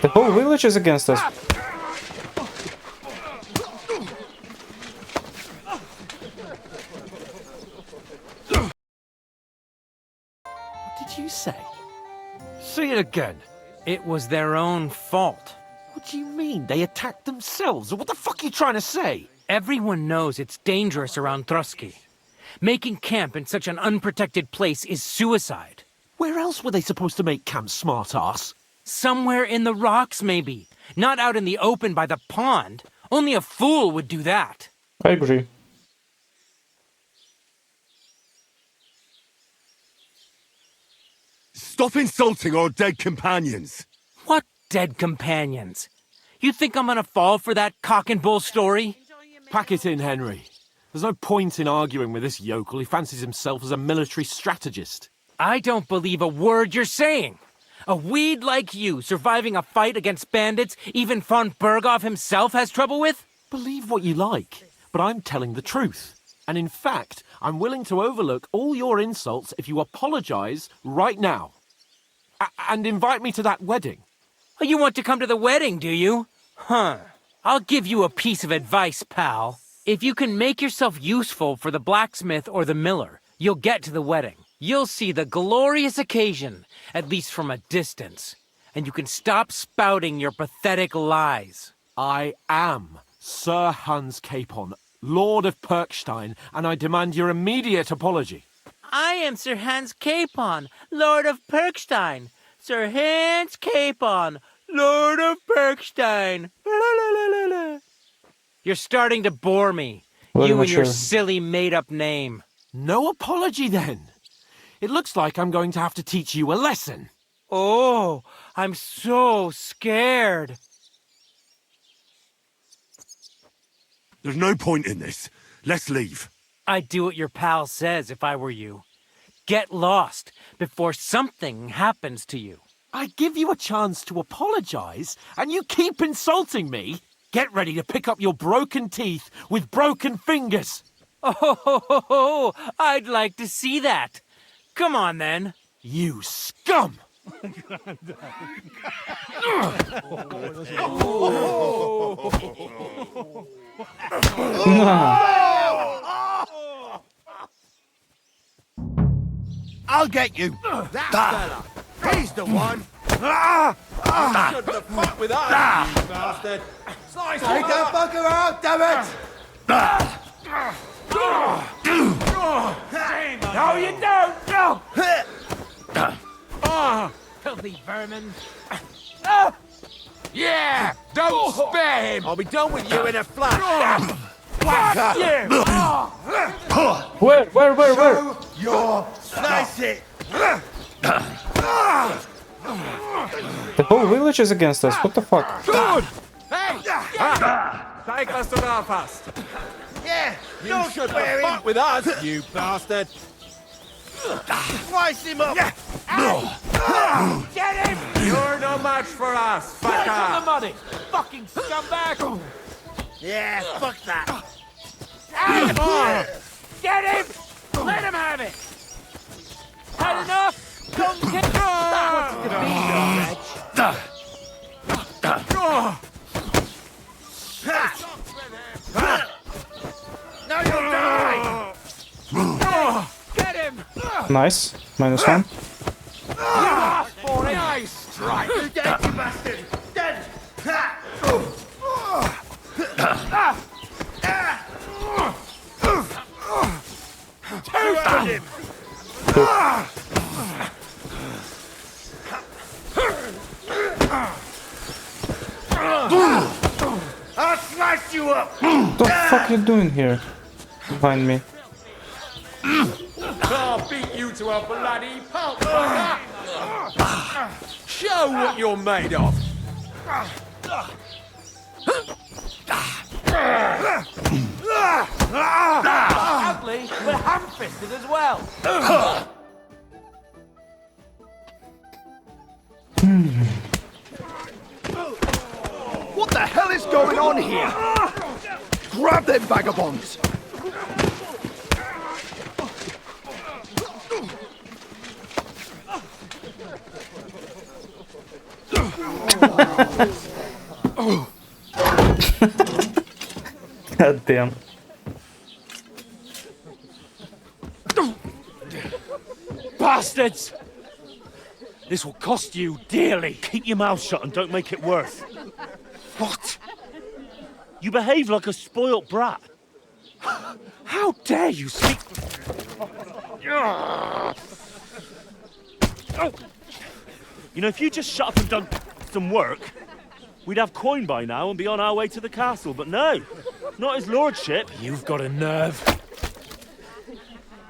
The whole village is against us. What did you say? Say it again. It was their own fault. What do you mean? They attacked themselves? What the fuck are you trying to say? Everyone knows it's dangerous around Trotsky. Making camp in such an unprotected place is suicide. Where else were they supposed to make camp, smart-ass? Somewhere in the rocks, maybe. Not out in the open by the pond. Only a fool would do that. I agree. Stop insulting our dead companions. What dead companions? You think I'm gonna fall for that cock and bull story? Pack it in, Henry. There's no point in arguing with this yokel. He fancies himself as a military strategist. I don't believe a word you're saying. A weed like you surviving a fight against bandits even von Berghoff himself has trouble with? Believe what you like, but I'm telling the truth. And in fact, I'm willing to overlook all your insults if you apologize right now. And invite me to that wedding. Oh, you want to come to the wedding, do you? Huh. I'll give you a piece of advice, pal. If you can make yourself useful for the blacksmith or the miller, you'll get to the wedding. You'll see the glorious occasion, at least from a distance. And you can stop spouting your pathetic lies. I am Sir Hans Capon, Lord of Perkstein, and I demand your immediate apology. I am Sir Hans Capon, Lord of Perkstein. Sir Hans Capon, Lord of Perkstein. You're starting to bore me. Well, you and your sure. silly made-up name. No apology, then. It looks like I'm going to have to teach you a lesson. Oh, I'm so scared. There's no point in this. Let's leave. I'd do what your pal says if I were you. Get lost before something happens to you. I give you a chance to apologize, and you keep insulting me. Get ready to pick up your broken teeth with broken fingers. Oh, I'd like to see that. Come on, then. You scum! I'll get you. That fella. He's the one. Shouldn't have fought with us, you bastard. Slice Take that fucker out, damn it! No, you don't! No! Filthy vermin. Yeah! Don't spare him! I'll be done with you in a flash. Fuck you! Where? Your slice it! The whole village is against us. What the fuck? Good! Hey! Take us to Belfast. Yeah! You should have fought with us, you bastard! Slice him up! Get him! You're no match for us, Get fucker! the money! Fucking scumbag! Yeah, fuck that! Get him! Let him have it! Had enough? Come get... That wasn't the beat, Now you'll die! Get him! Nice. -1. Nice strike! You're dead, you bastard! Dead! Two him! I'll slice you up! What the fuck are you doing here? Behind me. I'll beat you to a bloody pulp, fucker! Show what you're made of! Ugly, but ham-fisted as well. What the hell is going on here? Grab them vagabonds! God damn. Bastards! This will cost you dearly. Keep your mouth shut and don't make it worse. What? You behave like a spoilt brat. How dare you speak... You know, if you just shut up and done some work, we'd have coin by now and be on our way to the castle. But no, not his lordship. You've got a nerve.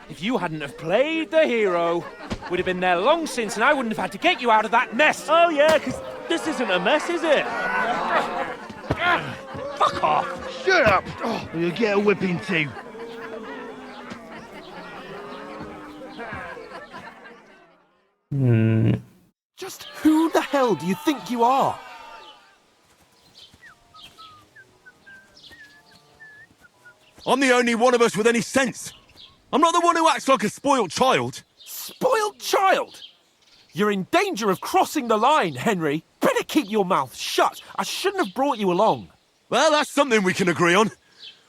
If you hadn't have played the hero, we'd have been there long since and I wouldn't have had to get you out of that mess. Oh yeah, because this isn't a mess, is it? Fuck off. Shut up, or you'll get a whipping too. Just who the hell do you think you are? I'm the only one of us with any sense. I'm not the one who acts like a spoilt child. Spoiled child! You're in danger of crossing the line, Henry. Better keep your mouth shut. I shouldn't have brought you along. Well, that's something we can agree on.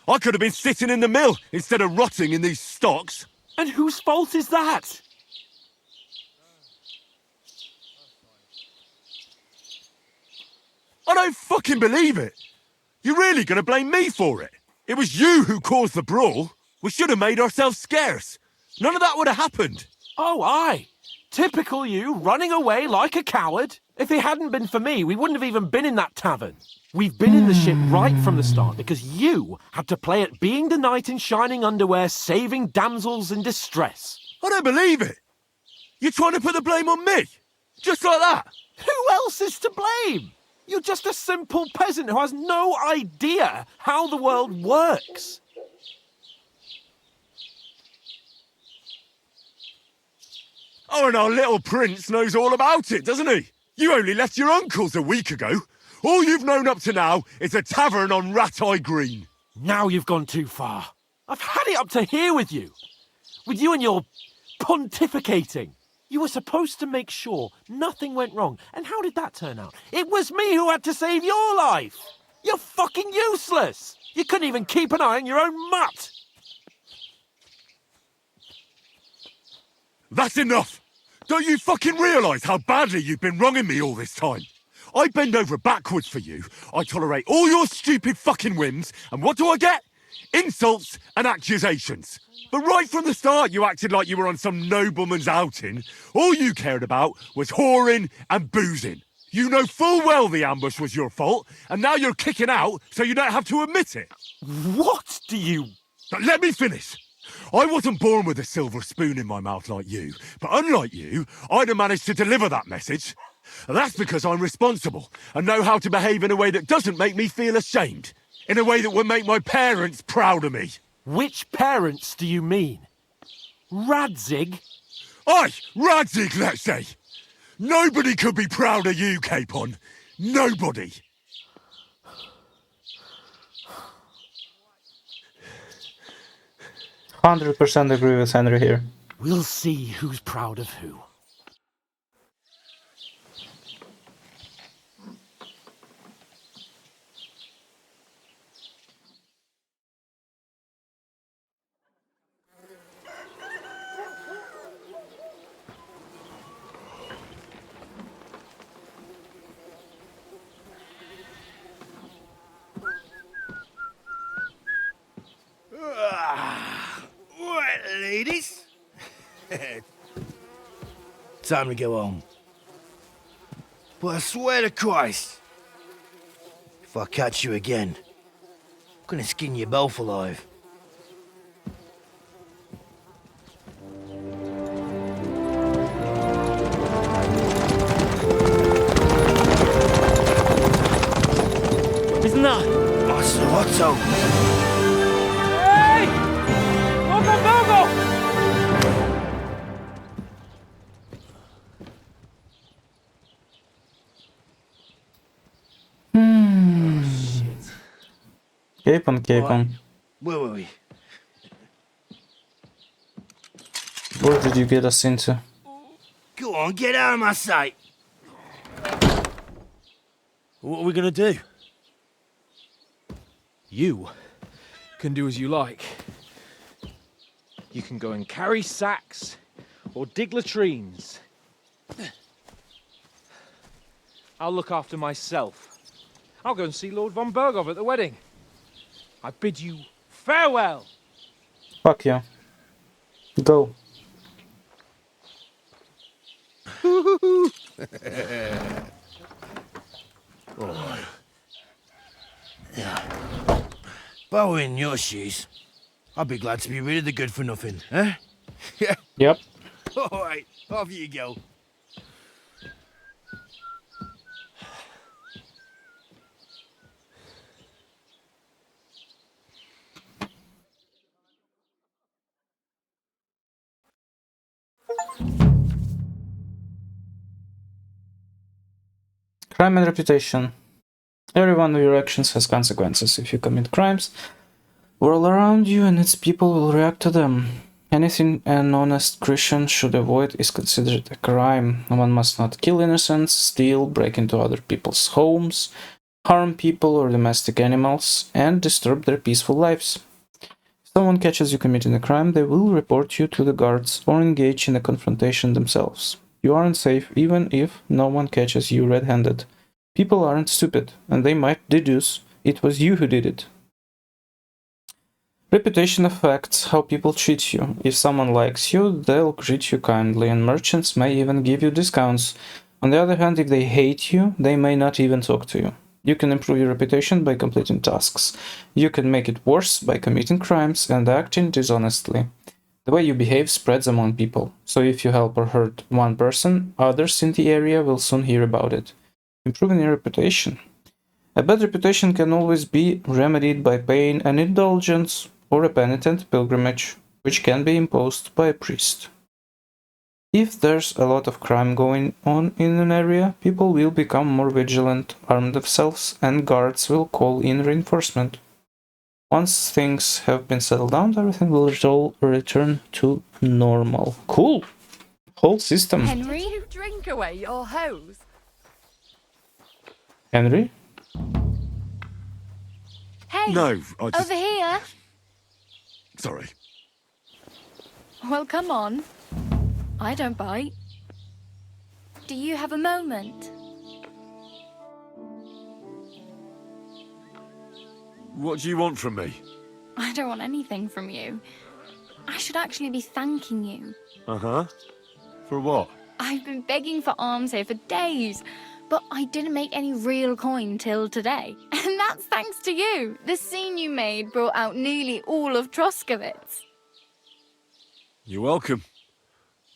I could have been sitting in the mill instead of rotting in these stocks. And whose fault is that? I don't fucking believe it. You're really gonna blame me for it? It was you who caused the brawl. We should have made ourselves scarce. None of that would have happened. Oh, aye. Typical you, running away like a coward. If it hadn't been for me, we wouldn't have even been in that tavern. We've been in the ship right from the start because you had to play at being the knight in shining underwear, saving damsels in distress. I don't believe it. You're trying to put the blame on me? Just like that? Who else is to blame? You're just a simple peasant who has no idea how the world works. Oh, and our little prince knows all about it, doesn't he? You only left your uncle's a week ago. All you've known up to now is a tavern on Rat-Eye Green. Now you've gone too far. I've had it up to here with you. With you and your pontificating. You were supposed to make sure nothing went wrong. And how did that turn out? It was me who had to save your life. You're fucking useless. You couldn't even keep an eye on your own mutt. That's enough. Don't you fucking realise how badly you've been wronging me all this time? I bend over backwards for you. I tolerate all your stupid fucking whims. And what do I get? Insults and accusations. But right from the start, you acted like you were on some nobleman's outing. All you cared about was whoring and boozing. You know full well the ambush was your fault, and now you're kicking out so you don't have to admit it. What do you... But let me finish. I wasn't born with a silver spoon in my mouth like you, but unlike you, I'd have managed to deliver that message. And that's because I'm responsible and know how to behave in a way that doesn't make me feel ashamed. In a way that would make my parents proud of me. Which parents do you mean? Radzig? Aye, Radzig, let's say. Nobody could be proud of you, Capon. Nobody. %100% agree with Henry here. We'll see who's proud of who. Right, ladies. Time to go home. But I swear to Christ, if I catch you again, I'm gonna skin you both alive. Isn't that? Master Otto. Hey! Open Bogle! Cape on. Where were we? What did you get us into? Go on, get out of my sight. What are we gonna do? You can do as you like. You can go and carry sacks or dig latrines. I'll look after myself. I'll go and see Lord von Bergov at the wedding. I bid you farewell. Fuck yeah. Go. If I were in your shoes, I'd be glad to be rid of the good for nothing, eh? Yeah. Yep. Alright, off you go. Crime and reputation. Every one of your actions has consequences. If you commit crimes, world around you and its people will react to them. Anything an honest Christian should avoid is considered a crime. One must not kill innocents, steal, break into other people's homes, harm people or domestic animals, and disturb their peaceful lives. If someone catches you committing a crime, they will report you to the guards or engage in a confrontation themselves. You aren't safe even if no one catches you red-handed. People aren't stupid, and they might deduce it was you who did it. Reputation affects how people treat you. If someone likes you, they'll treat you kindly, and merchants may even give you discounts. On the other hand, if they hate you, they may not even talk to you. You can improve your reputation by completing tasks. You can make it worse by committing crimes and acting dishonestly. The way you behave spreads among people, so if you help or hurt one person, others in the area will soon hear about it. Improving your reputation. A bad reputation can always be remedied by paying an indulgence or a penitent pilgrimage, which can be imposed by a priest. If there's a lot of crime going on in an area, people will become more vigilant, arm themselves, and guards will call in reinforcement. Once things have been settled down, everything will return to normal. Cool! Whole system. Henry, did you drink away your hose? Henry? Hey, No, I just... over here. Sorry. Well, come on. I don't bite. Do you have a moment? What do you want from me? I don't want anything from you. I should actually be thanking you. Uh-huh. For what? I've been begging for alms here for days, but I didn't make any real coin till today. And that's thanks to you. The scene you made brought out nearly all of Troskowitz. You're welcome.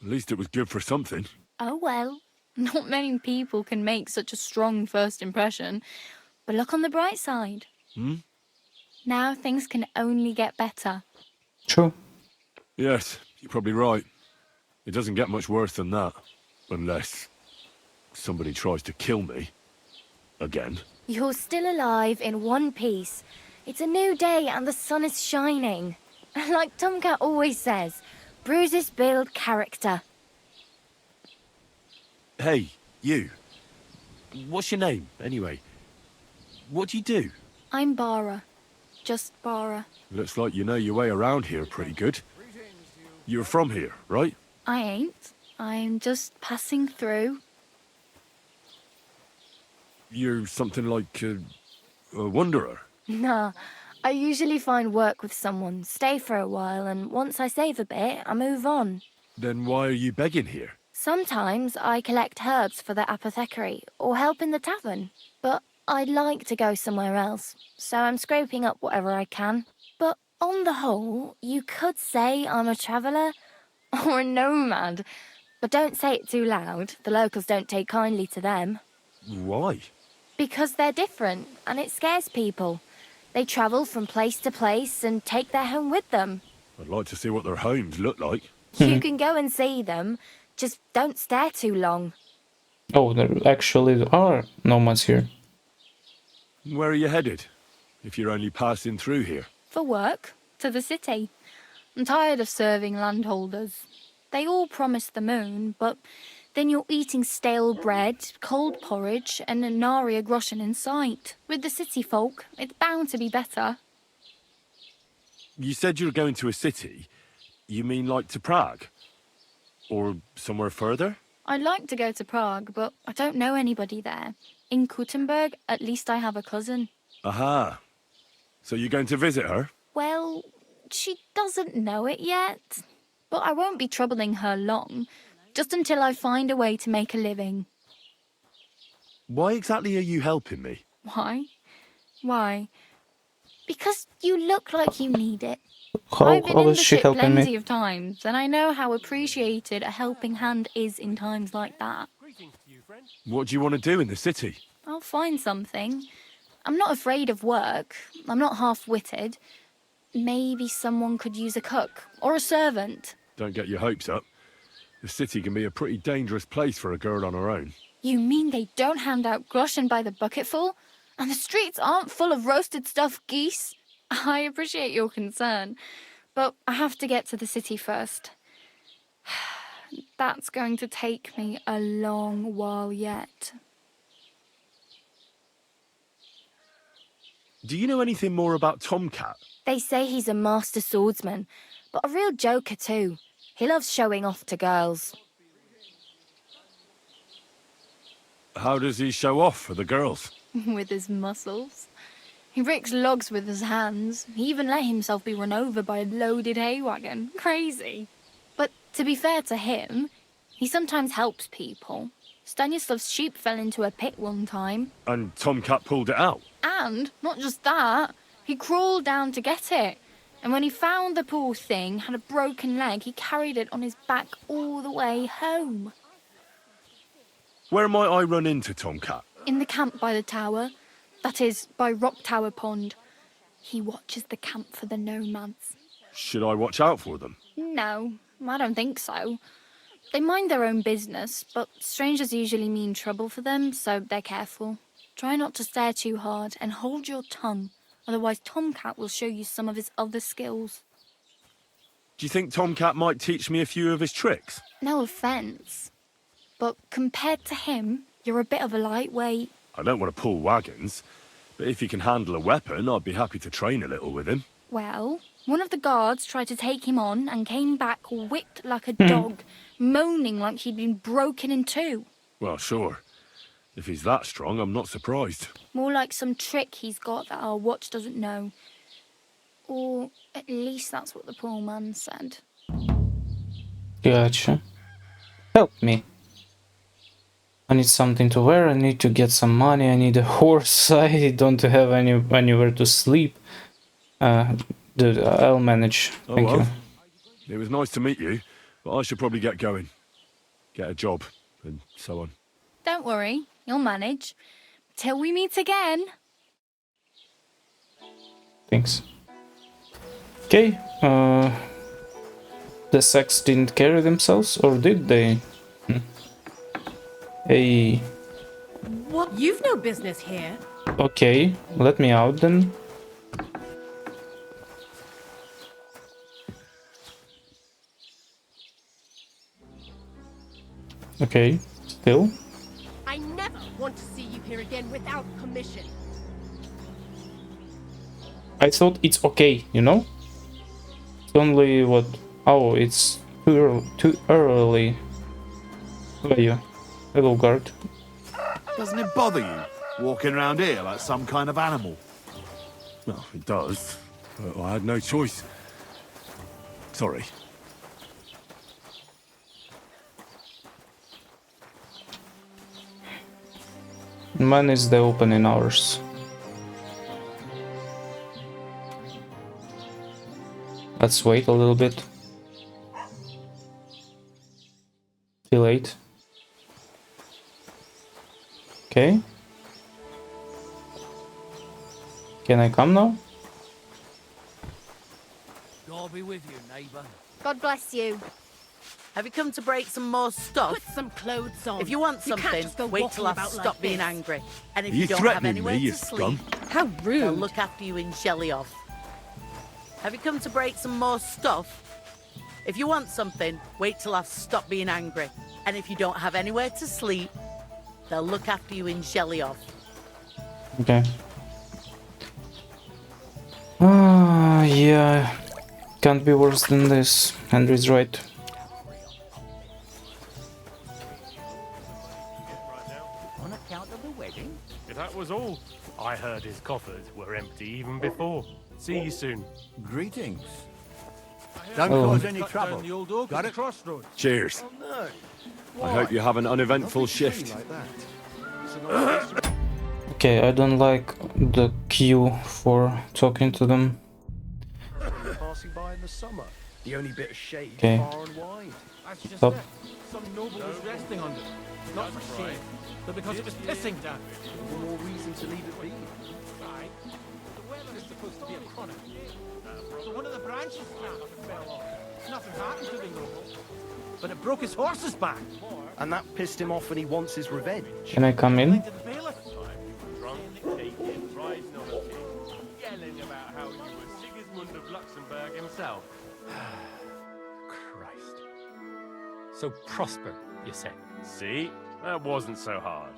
At least it was good for something. Oh well, not many people can make such a strong first impression. But look on the bright side. Now things can only get better. True. Yes, you're probably right. It doesn't get much worse than that. Unless somebody tries to kill me. Again. You're still alive in one piece. It's a new day and the sun is shining. Like Tomcat always says, bruises build character. Hey, you. What's your name, anyway? What do you do? I'm Bara. Just Bara. Looks like you know your way around here pretty good. You're from here, right? I ain't. I'm just passing through. You're something like a wanderer. Nah, I usually find work with someone, stay for a while, and once I save a bit, I move on. Then why are you begging here? Sometimes I collect herbs for the apothecary, or help in the tavern. But I'd like to go somewhere else, so I'm scraping up whatever I can. But on the whole, you could say I'm a traveller, or a nomad. But don't say it too loud, the locals don't take kindly to them. Why? Because they're different, and it scares people. They travel from place to place and take their home with them. I'd like to see what their homes look like. You can go and see them, just don't stare too long. Oh, there actually are nomads here. Where are you headed? If you're only passing through here. For work, to the city. I'm tired of serving landholders. They all promise the moon, but Then you're eating stale bread, cold porridge, and a nary a groschen in sight. With the city folk, it's bound to be better. You said you were going to a city. You mean like to Prague? Or somewhere further? I'd like to go to Prague, but I don't know anybody there. In Kuttenberg, at least I have a cousin. Aha. So you're going to visit her? Well, she doesn't know it yet. But I won't be troubling her long, just until I find a way to make a living. Why exactly are you helping me? Why? Why? Because you look like you need it. How, I've been how in is the she ship helping plenty me? of times, and I know how appreciated a helping hand is in times like that. Greetings to you, friend. What do you want to do in the city? I'll find something. I'm not afraid of work. I'm not half-witted. Maybe someone could use a cook or a servant. Don't get your hopes up. The city can be a pretty dangerous place for a girl on her own. You mean they don't hand out groschen by the bucketful? And the streets aren't full of roasted stuffed geese? I appreciate your concern, but I have to get to the city first. That's going to take me a long while yet. Do you know anything more about Tomcat? They say he's a master swordsman, but a real joker too. He loves showing off to girls. How does he show off for the girls? With his muscles. He ricks logs with his hands. He even let himself be run over by a loaded hay wagon. Crazy. But to be fair to him, he sometimes helps people. Stanislav's sheep fell into a pit one time. And Tomcat pulled it out? And, not just that, he crawled down to get it. And when he found the poor thing had a broken leg, he carried it on his back all the way home. Where might I run into Tomcat? In the camp by the tower. That is, by Rock Tower Pond. He watches the camp for the nomads. Should I watch out for them? No, I don't think so. They mind their own business, but strangers usually mean trouble for them, so they're careful. Try not to stare too hard and hold your tongue, otherwise Tomcat will show you some of his other skills. Do you think Tomcat might teach me a few of his tricks? No offence, but compared to him, you're a bit of a lightweight. I don't want to pull wagons, but if he can handle a weapon, I'd be happy to train a little with him. Well, one of the guards tried to take him on and came back whipped like a dog, moaning like he'd been broken in two. Well, sure. If he's that strong, I'm not surprised. More like some trick he's got that our watch doesn't know. Or at least that's what the poor man said. Gotcha. Help me. I need something to wear, I need to get some money, I need a horse, I don't have anywhere to sleep. Dude, I'll manage. Thank you. It was nice to meet you, but I should probably get going. Get a job, and so on. Don't worry, you'll manage. Till we meet again. Thanks. Okay, the sacks didn't carry themselves, or did they? Hey, What? You've no business here. okay, let me out then. Okay, still. I never want to see you here again without permission. I thought it's okay, you know? It's only what? Oh, it's too early. Who are you? Hello, guard. Doesn't it bother you, walking around here like some kind of animal? Well, it does, but I had no choice. Sorry. When is the opening hours? Let's wait a little bit. Till 8. Okay. Can I come now? God be with you, neighbour. God bless you. Have you come to break some more stuff? Put some clothes on. If you want You can't something, just go wait till walking I've about like stopped being this. angry. And if Are you, you don't have threatening anywhere me, you to sleep, scum? How they'll rude. look after you in Shelly off. Have you come to break some more stuff? If you want something, wait till I've stopped being angry. And if you don't have anywhere to sleep, they'll look after you in Shellyoff. Okay. Yeah. Can't be worse than this. Henry's right. On account of the wedding? If that was all, I heard his coffers were empty even before. See you soon. Greetings. Don't Oh. cause any trouble. The old oak Got at the it? crossroads. Cheers. No. I hope you have an uneventful shift. Okay, I don't like the queue for talking to them. Passing by in the summer. The only bit of shade Okay. far and wide. That's just Stop. it. Some noble was resting under it. Not for shame, but because it was pissing down. The more reason to leave it be. Right. The weather is supposed to be a chronic. So one of the branches fell off. Nothing happened to the noble, but it broke his horse's back. And that pissed him off and he wants his revenge. Can I come in? To the bailiff. Drunk, naked, riding on a king, yelling about how you were Sigismund of Luxembourg himself. Christ. So Prosper, you say? See? That wasn't so hard.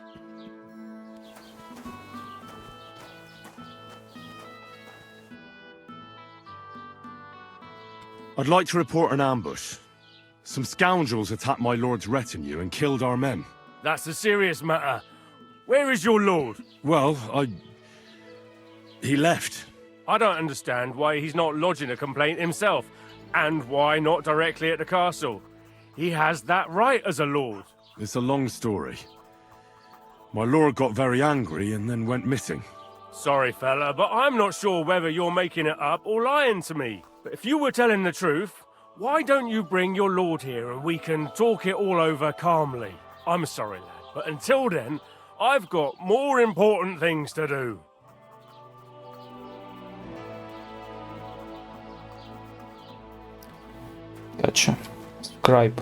I'd like to report an ambush. Some scoundrels attacked my lord's retinue and killed our men. That's a serious matter. Where is your lord? Well, he left. I don't understand why he's not lodging a complaint himself, and why not directly at the castle. He has that right as a lord. It's a long story. My lord got very angry and then went missing. Sorry, fella, but I'm not sure whether you're making it up or lying to me. But if you were telling the truth, why don't you bring your lord here and we can talk it all over calmly? I'm sorry, lad, but until then, I've got more important things to do. Gotcha. Scribe.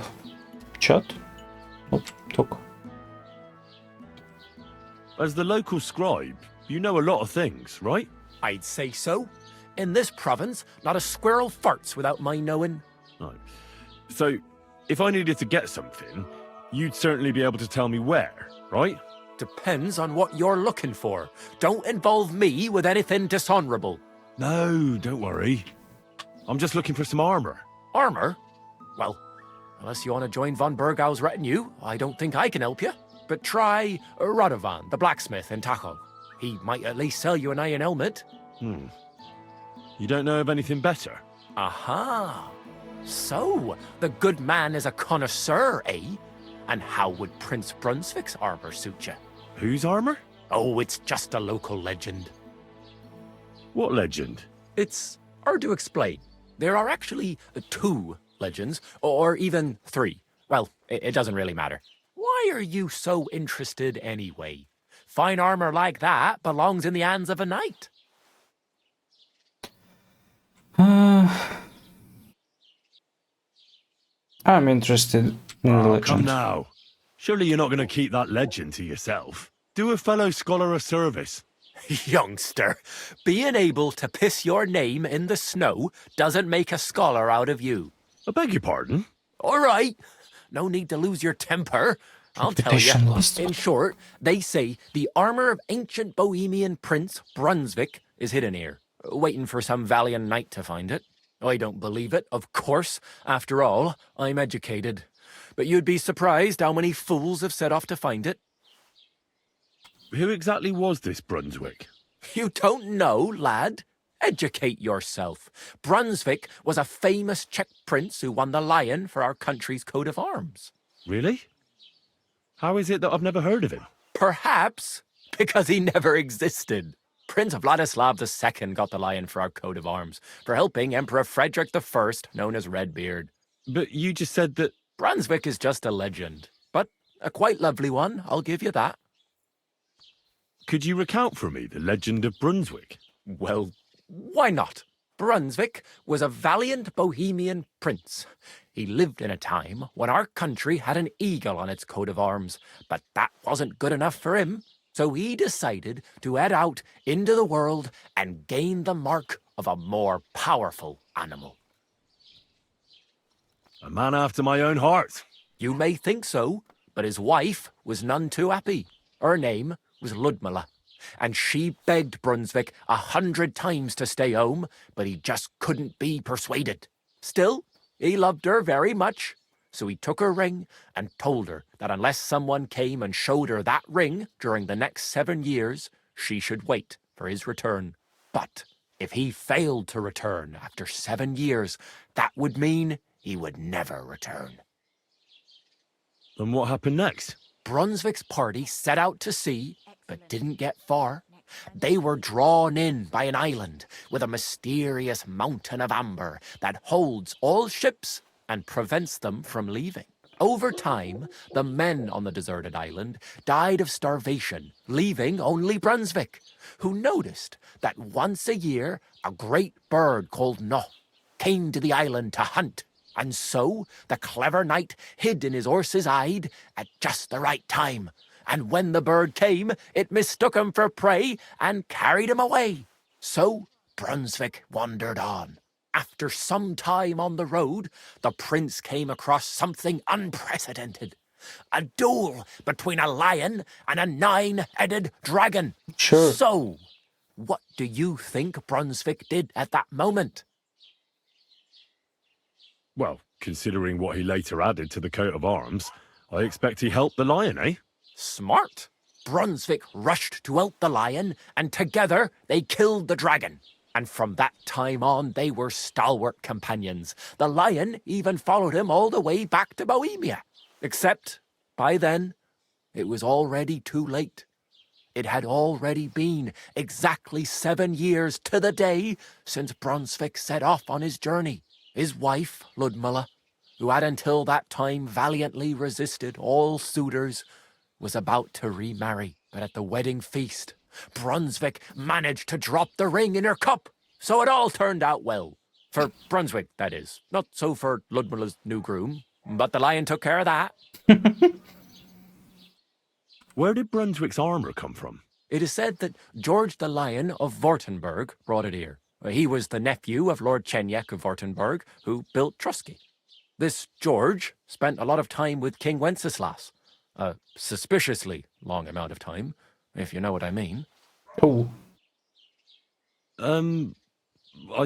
Chat? Nope. Talk. As the local scribe, you know a lot of things, right? I'd say so. In this province, not a squirrel farts without my knowing. Right. So, if I needed to get something, you'd certainly be able to tell me where, right? Depends on what you're looking for. Don't involve me with anything dishonorable. No, don't worry. I'm just looking for some armor. Armor? Well, unless you want to join von Burgau's retinue, I don't think I can help you. But try Radovan, the blacksmith in Tahoe. He might at least sell you an iron helmet. You don't know of anything better? Aha! So, the good man is a connoisseur, eh? And how would Prince Brunswick's armor suit you? Whose armor? Oh, it's just a local legend. What legend? It's hard to explain. There are actually 2 legends, or even 3. Well, it doesn't really matter. Why are you so interested anyway? Fine armor like that belongs in the hands of a knight. I'm interested in the legend. Come now. Surely you're not going to keep that legend to yourself. Do a fellow scholar a service. Youngster, being able to piss your name in the snow doesn't make a scholar out of you. I beg your pardon? All right. No need to lose your temper. I'll tell you. Occupation lost. In short, they say the armor of ancient Bohemian Prince Brunswick is hidden here, waiting for some valiant knight to find it. I don't believe it, of course. After all, I'm educated. But you'd be surprised how many fools have set off to find it. Who exactly was this Brunswick? You don't know, lad? Educate yourself. Brunswick was a famous Czech prince who won the lion for our country's coat of arms. Really? How is it that I've never heard of him? Perhaps because he never existed. Prince Vladislav II got the lion for our coat of arms for helping Emperor Frederick I, known as Redbeard. But you just said that... Brunswick is just a legend, but a quite lovely one, I'll give you that. Could you recount for me the legend of Brunswick? Well, why not? Brunswick was a valiant Bohemian prince. He lived in a time when our country had an eagle on its coat of arms, but that wasn't good enough for him. So he decided to head out into the world and gain the mark of a more powerful animal. A man after my own heart. You may think so, but his wife was none too happy. Her name was Ludmilla, and she begged Brunswick 100 times to stay home, but he just couldn't be persuaded. Still, he loved her very much, so he took her ring and told her that unless someone came and showed her that ring during the next 7 years, she should wait for his return. But if he failed to return after 7 years, that would mean he would never return. And what happened next? Brunswick's party set out to sea, but didn't get far. They were drawn in by an island with a mysterious mountain of amber that holds all ships and prevents them from leaving. Over time, the men on the deserted island died of starvation, leaving only Brunswick, who noticed that once a year a great bird called No came to the island to hunt. And so the clever knight hid in his horse's hide at just the right time. And when the bird came, it mistook him for prey and carried him away. So Brunswick wandered on. After some time on the road, the prince came across something unprecedented. A duel between a lion and a 9-headed dragon. Sure. So, what do you think Brunswick did at that moment? Well, considering what he later added to the coat of arms, I expect he helped the lion, eh? Smart. Brunswick rushed to help the lion, and together they killed the dragon. And from that time on, they were stalwart companions. The lion even followed him all the way back to Bohemia. Except, by then, it was already too late. It had already been exactly 7 years to the day since Brunswick set off on his journey. His wife, Ludmilla, who had until that time valiantly resisted all suitors, was about to remarry. But at the wedding feast, Brunswick managed to drop the ring in her cup, so it all turned out well. For Brunswick, that is. Not so for Ludmilla's new groom, but the lion took care of that. Where did Brunswick's armour come from? It is said that George the Lion of Württemberg brought it here. He was the nephew of Lord Chenyek of Württemberg, who built Trusky. This George spent a lot of time with King Wenceslas. A suspiciously long amount of time, if you know what I mean. Oh. I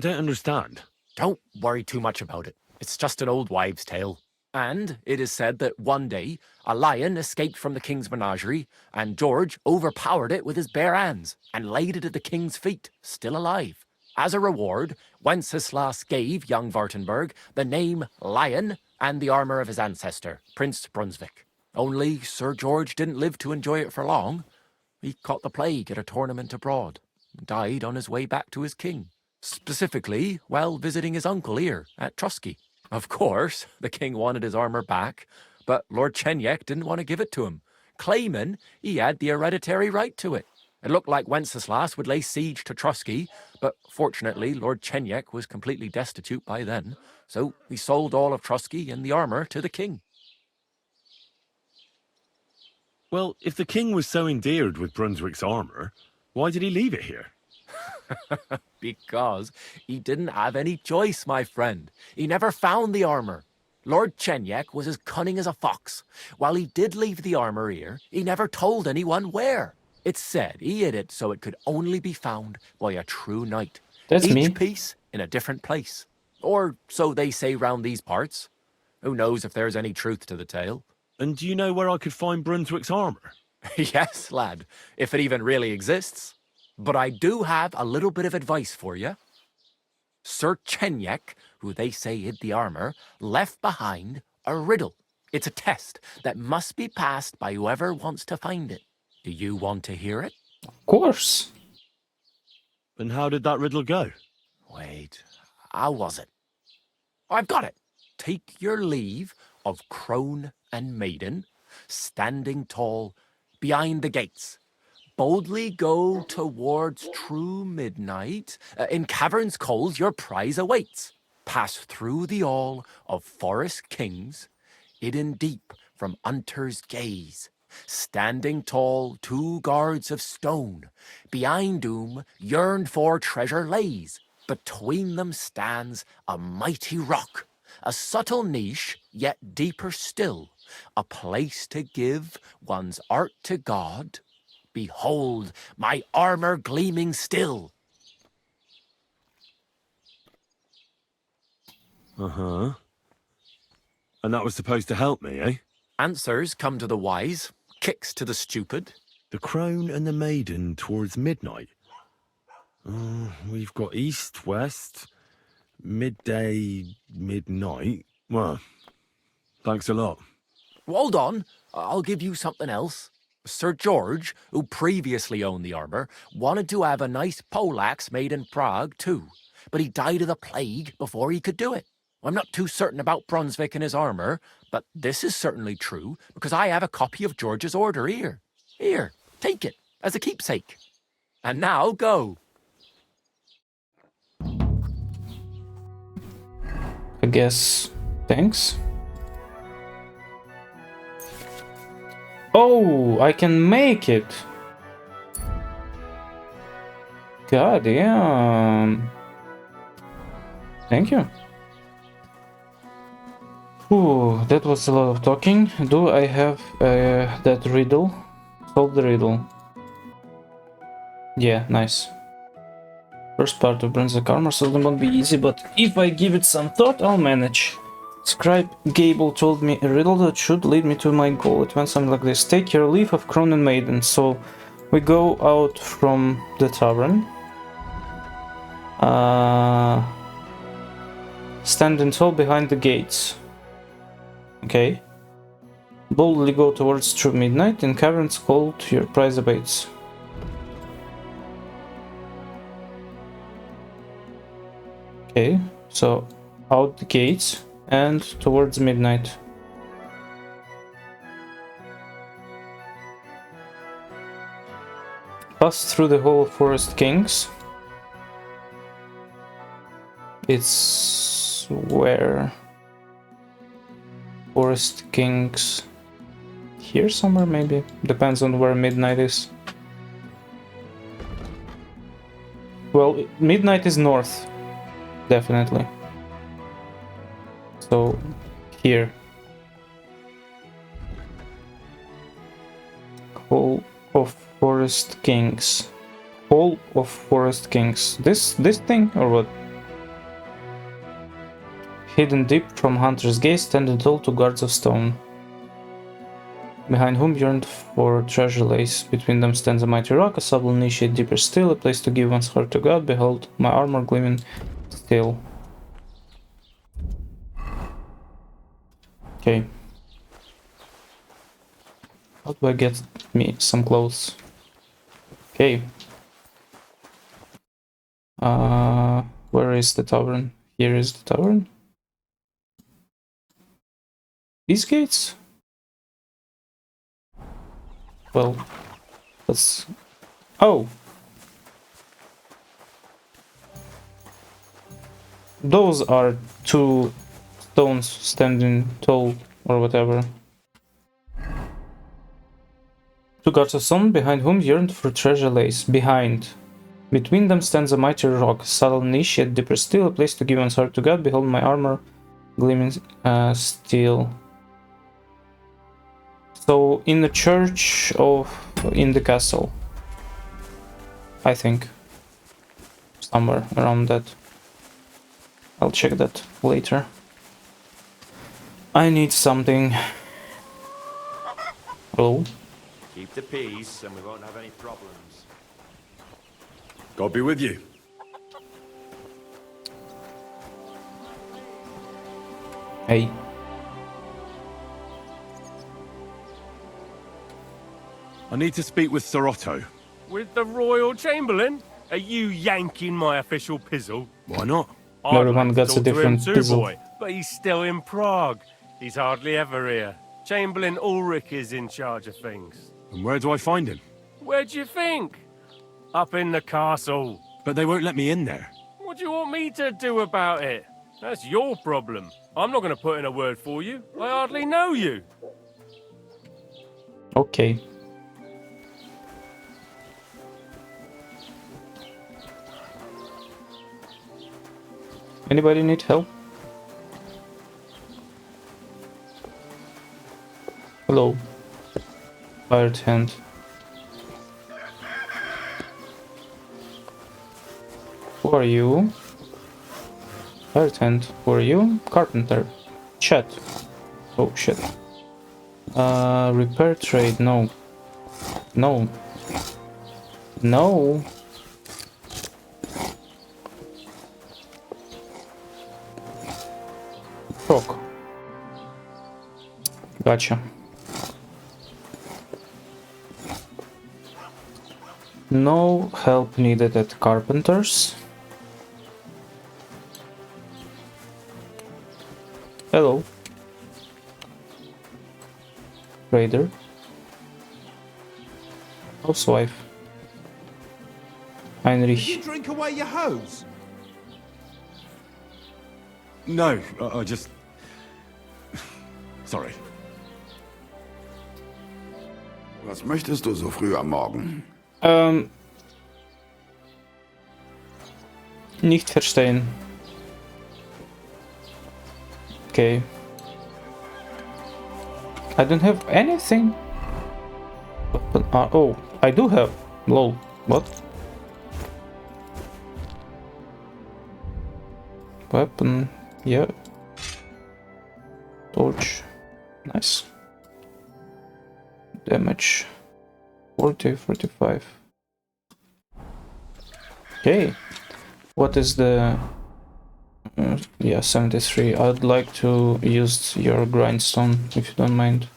don't understand. Don't worry too much about it. It's just an old wives' tale. And it is said that one day, a lion escaped from the king's menagerie, and George overpowered it with his bare hands and laid it at the king's feet, still alive. As a reward, Wenceslas gave young Württemberg the name Lion and the armour of his ancestor, Prince Brunswick. Only Sir George didn't live to enjoy it for long. He caught the plague at a tournament abroad, and died on his way back to his king. Specifically, while visiting his uncle here at Trusky. Of course, the king wanted his armour back, but Lord Chenyek didn't want to give it to him, claiming he had the hereditary right to it. It looked like Wenceslas would lay siege to Trusky, but fortunately Lord Chenyek was completely destitute by then, so he sold all of Trusky and the armour to the king. Well, if the king was so endeared with Brunswick's armour, why did he leave it here? Because he didn't have any choice, my friend. He never found the armour. Lord Chenyek was as cunning as a fox. While he did leave the armour here, he never told anyone where. It's said he hid it so it could only be found by a true knight. That's Each me. piece in a different place. Or so they say round these parts. Who knows if there's any truth to the tale? And do you know where I could find Brunswick's armour? Yes, lad, if it even really exists. But I do have a little bit of advice for you. Sir Chenyek, who they say hid the armour, left behind a riddle. It's a test that must be passed by whoever wants to find it. Do you want to hear it? Of course. And how did that riddle go? Wait, how was it? I've got it. Take your leave of crone and maiden, standing tall behind the gates. Boldly go towards true midnight. In caverns cold your prize awaits. Pass through the all of forest kings, hidden deep from hunter's gaze. Standing tall, 2 guards of stone, behind whom yearned for treasure lays. Between them stands a mighty rock, A subtle niche, yet deeper still. A place to give one's art to God. Behold, my armor gleaming still. Uh-huh. And that was supposed to help me, eh? Answers come to the wise, kicks to the stupid. The crone and the maiden towards midnight. We've got east, west, midday, midnight. Well, thanks a lot. Hold on, I'll give you something else. Sir George, who previously owned the armor, wanted to have a nice poleaxe made in Prague too, but he died of the plague before he could do it. I'm not too certain about Brunswick and his armor, but this is certainly true because I have a copy of George's order here. Here, take it as a keepsake. And now go. I guess. Thanks. Oh, I can make it. God damn. Thank you. Ooh, that was a lot of talking. Do I have that riddle? Solve the riddle. Yeah, nice. First part of Brunswick armor seldom won't be easy, but if I give it some thought, I'll manage. Scribe Gable told me a riddle that should lead me to my goal. It went something like this. Take your leave of Crown and Maiden. So we go out from the tavern. Standing tall behind the gates. Okay. Boldly go towards true midnight. In caverns cold, your prize abates. Okay, so out the gates and towards midnight. Pass through the Hall of Forest Kings. It's where? Forest Kings. Here somewhere maybe? Depends on where midnight is. Well, midnight is north. Definitely. So, here. Hall of Forest Kings. Hall of Forest Kings. This thing or what? Hidden deep from hunter's gaze, standing tall to guards of stone. Behind whom yearned for treasure lays. Between them stands a mighty rock, a subtle niche deeper still, a place to give one's heart to God. Behold, my armor gleaming still. Okay. How do I get me some clothes? Okay. Where is the tavern? Here is the tavern. These gates? Well, let's... Oh! Those are two stones standing tall, or whatever. Two guards of stone, behind whom yearned for treasure lays. Behind. Between them stands a mighty rock, subtle niche, yet deeper still, a place to give one's heart to God. Behold my armor, gleaming steel. So, in the church of... in the castle. I think. Somewhere around that. I'll check that later. I need something. Hello? Keep the peace and we won't have any problems. God be with you. Hey. I need to speak with Sir Otto. With the Royal Chamberlain? Are you yanking my official pizzle? Why not? Everyone gets a different pizzle. Boy, but he's still in Prague. He's hardly ever here. Chamberlain Ulrich is in charge of things. And where do I find him? Where do you think? Up in the castle. But they won't let me in there. What do you want me to do about it? That's your problem. I'm not going to put in a word for you. I hardly know you. Okay. Anybody need help? Hello. Hired hand. Who are you? Hired hand. Who are you? Carpenter. Chat. Oh shit. Repair trade. No. No. No. Frog. Gotcha. No help needed at carpenters. Hello. Trader. Housewife. Heinrich. Did you drink away your hose? No, I just... Sorry. Was möchtest du so früh am Morgen? Nicht verstehen. Okay. I don't have anything. Oh, I do have. Lol. What? Weapon. Yeah. Torch. Nice. Damage. 40, 45. Okay. What is the... yeah, 73. I'd like to use your grindstone, if you don't mind.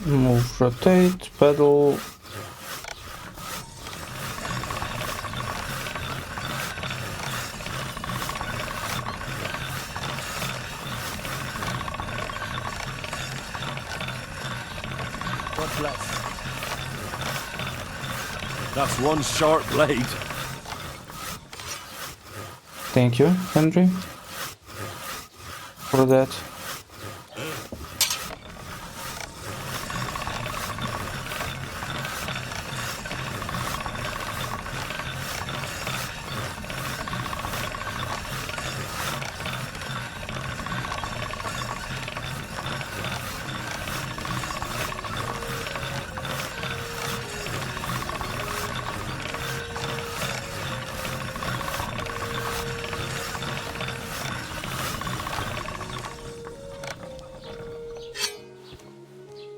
Move, rotate, pedal. God bless. That's one sharp blade. Thank you, Henry, for that.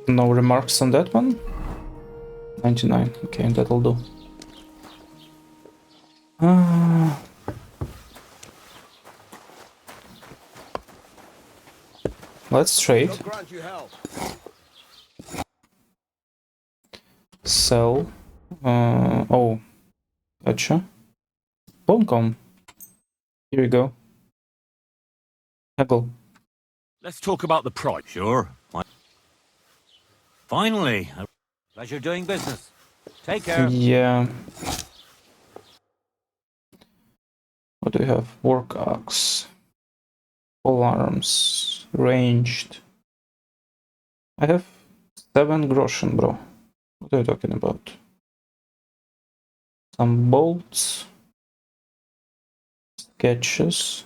No remarks on that one? 99, okay, that'll do. Let's trade. Sell. Oh, gotcha. Bonecom. Here you go. Haggle. Let's talk about the price. Sure. Finally. Pleasure doing business. Take care. Yeah. What do we have? Work axe. Pole arms. Ranged. I have 7 groschen, bro. What are you talking about? Some bolts. Sketches.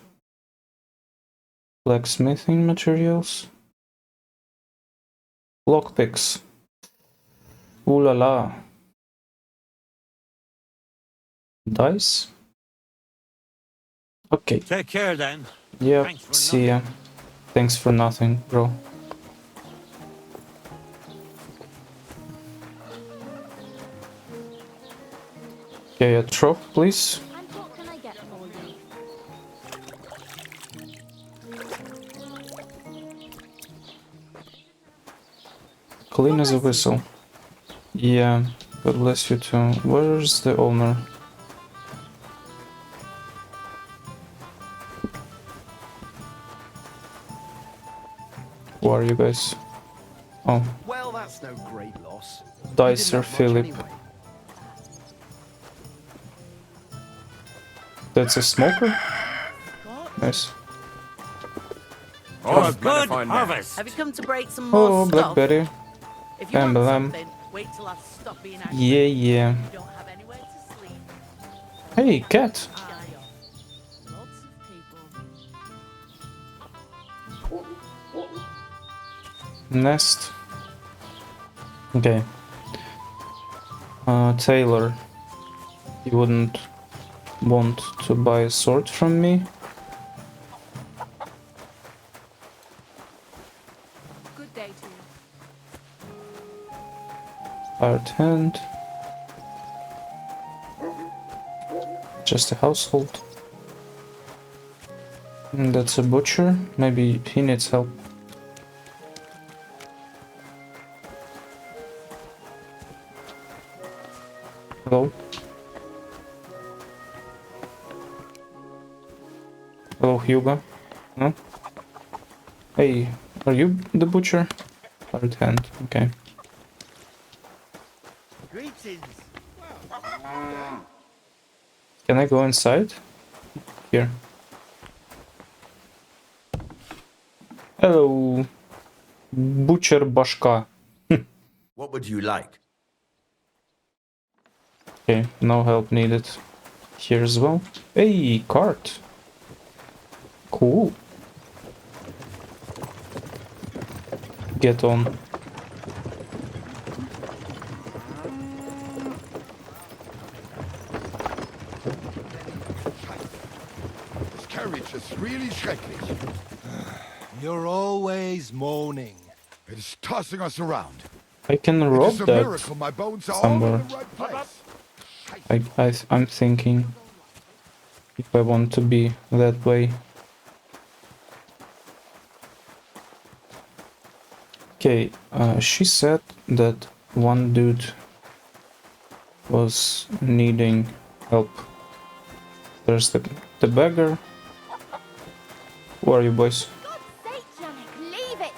Blacksmithing materials. Lockpicks. Ooh la la. Dice? Okay. Take care then. Yep, Thanks for see ya. Thanks for nothing, bro. Okay, a trough, please. And what can I get for you? Clean as a whistle. Yeah, God bless you too. Where's the owner? Who are you guys? Oh, Well, that's no great loss. Dicer Philip. That's a smoker? Nice. Oh, good harvest. Have you come to break some more Oh, stuff? Blackberry. If you want Emblem. something, Wait till I've stopped being angry. Yeah, yeah. You don't have anywhere to sleep. Hey, cat. Lots of people. Nest. Okay. Taylor. You wouldn't want to buy a sword from me? Good day to you. Hard hand. Just a household. And that's a butcher. Maybe he needs help. Hello? Hello, Hugo? No? Hey, are you the butcher? Hard hand, okay. Greetings. Can I go inside? Here. Hello, butcher bashka. What would you like? Okay, no help needed. Here as well. Hey, cart. Cool. Get on. This carriage is really schrecklich. You're always moaning. It is tossing us around. I can It rob is a that miracle my bones are all somewhere. in the right place. I'm thinking if I want to be that way. Okay, she said that one dude was needing help. There's the beggar. Who are you, boys? Leave it!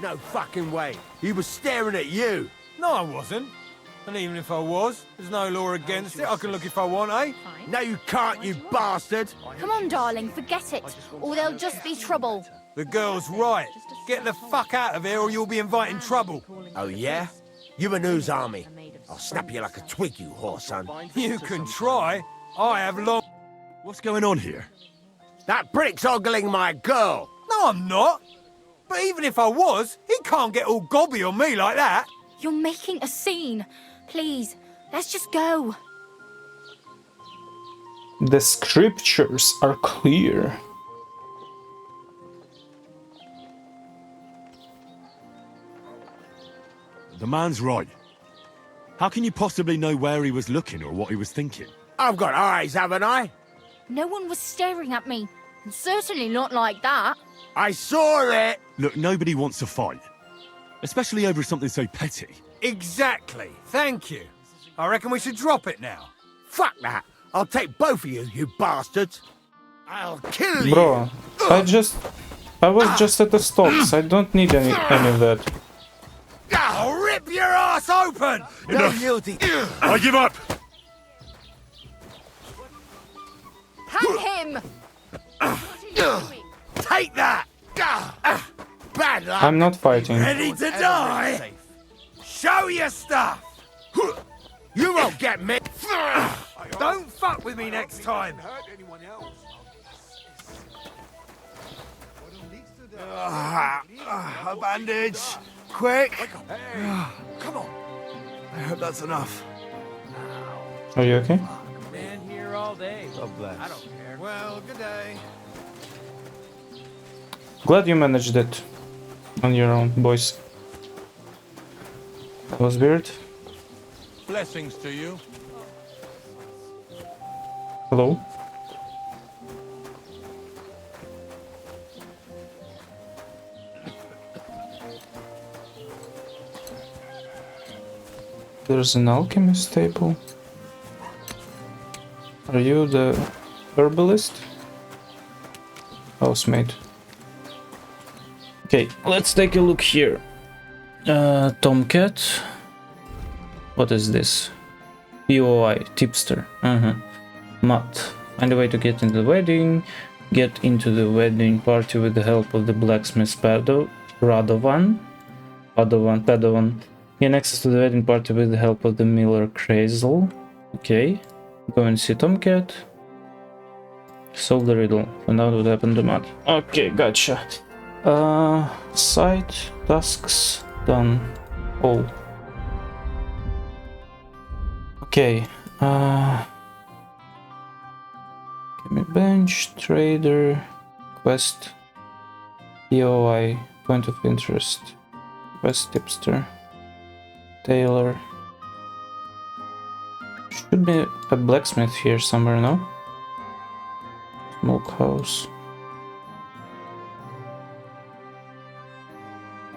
No fucking way. He was staring at you. No, I wasn't. And even if I was, there's no law against it. I can look if I want, eh? No, you can't, you bastard. Come on, darling, forget it, or there'll just be trouble. The girl's right. Get the fuck out of here or you'll be inviting trouble. Oh, yeah? You a news army. I'll snap you like a twig, you whore son. You can try. I have long... What's going on here? That brick's ogling my girl. No, I'm not. But even if I was, he can't get all gobby on me like that. You're making a scene. Please, let's just go. The scriptures are clear. The man's right. How can you possibly know where he was looking or what he was thinking? I've got eyes, haven't I? No one was staring at me, and certainly not like that. I saw it. Look, nobody wants a fight. Especially over something so petty. Exactly. Thank you. I reckon we should drop it now. Fuck that. I'll take both of you, you bastards. I'll kill you. Bro, I was just at the stocks. I don't need any of that. I'll rip your ass open! No guilty. I give up! Hang him! Take that! Bad luck. I'm not fighting. Ready to die? Show your stuff! You won't get me. Don't fuck with me next time! A bandage! Quick! Come on. I hope that's enough. Are you okay? Stand here all day. God bless. I don't care. Well, good day. Glad you managed it on your own, boys. That was weird. Blessings to you. Hello? There's an alchemist table. Are you the herbalist? Housemaid. Okay, let's take a look here. Tomcat. What is this? POI, tipster. Matt. Find a way to get into the wedding. Get into the wedding party with the help of the blacksmith Padovan. Gain access to the wedding party with the help of the Miller Crazel. Okay. Go and see Tomcat. Solve the riddle. Find out what happened to Matt. Okay, gotcha. Side tasks done. All. Okay. Give me bench, trader, quest, POI, point of interest, quest tipster, tailor. Should be a blacksmith here somewhere, no? Smokehouse.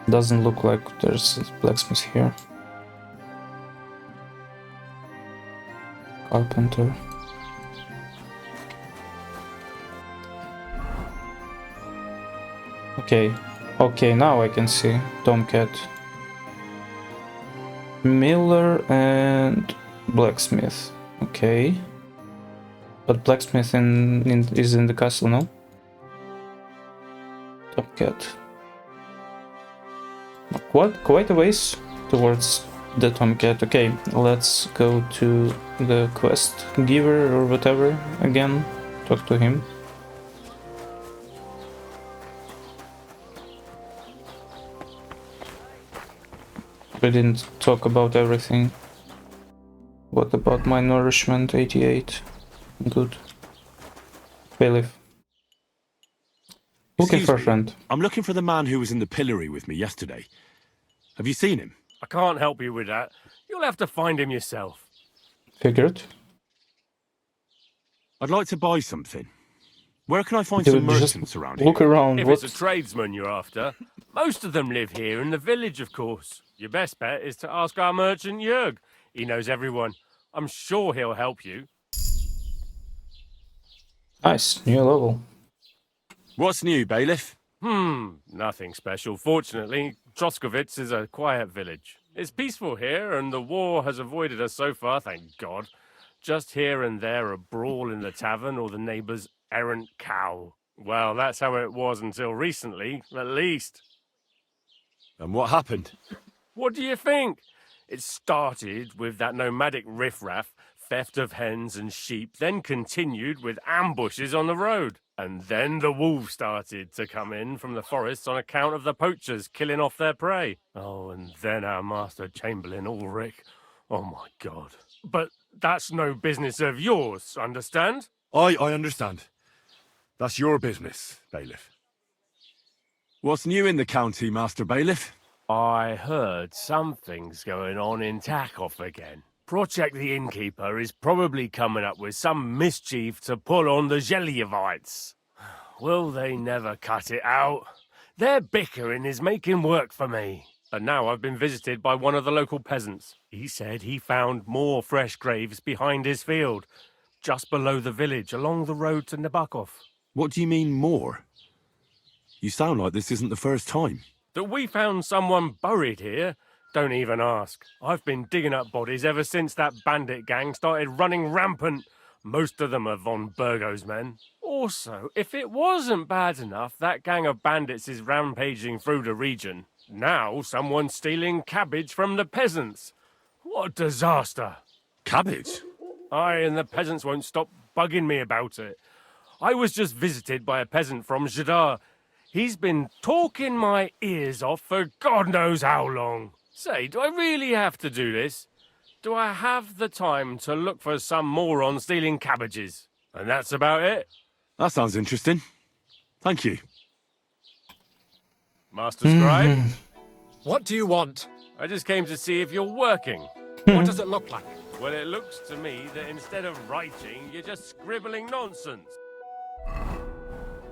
Doesn't look like there's a blacksmith here. Carpenter. Okay, now I can see Tomcat. Miller and blacksmith. Okay. But blacksmith is in the castle, no? Tomcat. Quite a ways towards the Tomcat. Okay, let's go to the quest giver or whatever again. Talk to him. We didn't talk about everything. What about my nourishment? 88. Good. Bailiff. Looking for a friend. I'm looking for the man who was in the pillory with me yesterday. Have you seen him? I can't help you with that. You'll have to find him yourself. Figured. I'd like to buy something. Where can I find some merchants around here? Look around. If it's a tradesman you're after, most of them live here in the village, of course. Your best bet is to ask our merchant Jörg. He knows everyone. I'm sure he'll help you. Nice, new level. What's new, bailiff? Nothing special. Fortunately, Troskowitz is a quiet village. It's peaceful here, and the war has avoided us so far, thank God. Just here and there a brawl in the tavern or the neighbour's errant cow. Well, that's how it was until recently, at least. And what happened? What do you think? It started with that nomadic riffraff, theft of hens and sheep, then continued with ambushes on the road. And then the wolves started to come in from the forests on account of the poachers killing off their prey. Oh, and then our master Chamberlain Ulrich. Oh my God. But that's no business of yours, understand? I understand. That's your business, bailiff. What's new in the county, Master Bailiff? I heard something's going on in Takoff again. Project the Innkeeper is probably coming up with some mischief to pull on the Zhelyevites. Will they never cut it out? Their bickering is making work for me. And now I've been visited by one of the local peasants. He said he found more fresh graves behind his field, just below the village, along the road to Nabokov. What do you mean, more? You sound like this isn't the first time. That we found someone buried here? Don't even ask. I've been digging up bodies ever since that bandit gang started running rampant. Most of them are von Burgo's men. Also, if it wasn't bad enough, that gang of bandits is rampaging through the region. Now someone's stealing cabbage from the peasants. What a disaster. Cabbage? Aye, and the peasants won't stop bugging me about it. I was just visited by a peasant from Jadar. He's been talking my ears off for God knows how long. Say, do I really have to do this? Do I have the time to look for some moron stealing cabbages? And that's about it. That sounds interesting. Thank you. Master Scribe? What do you want? I just came to see if you're working. What does it look like? Well, it looks to me that instead of writing, you're just scribbling nonsense.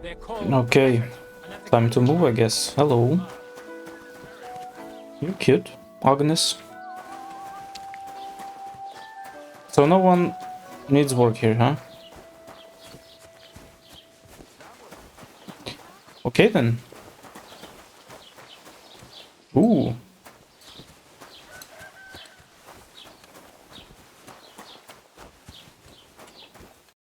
Okay, time to move, I guess. Hello. You're cute, Agnes. So no one needs work here, huh? Okay then. Ooh.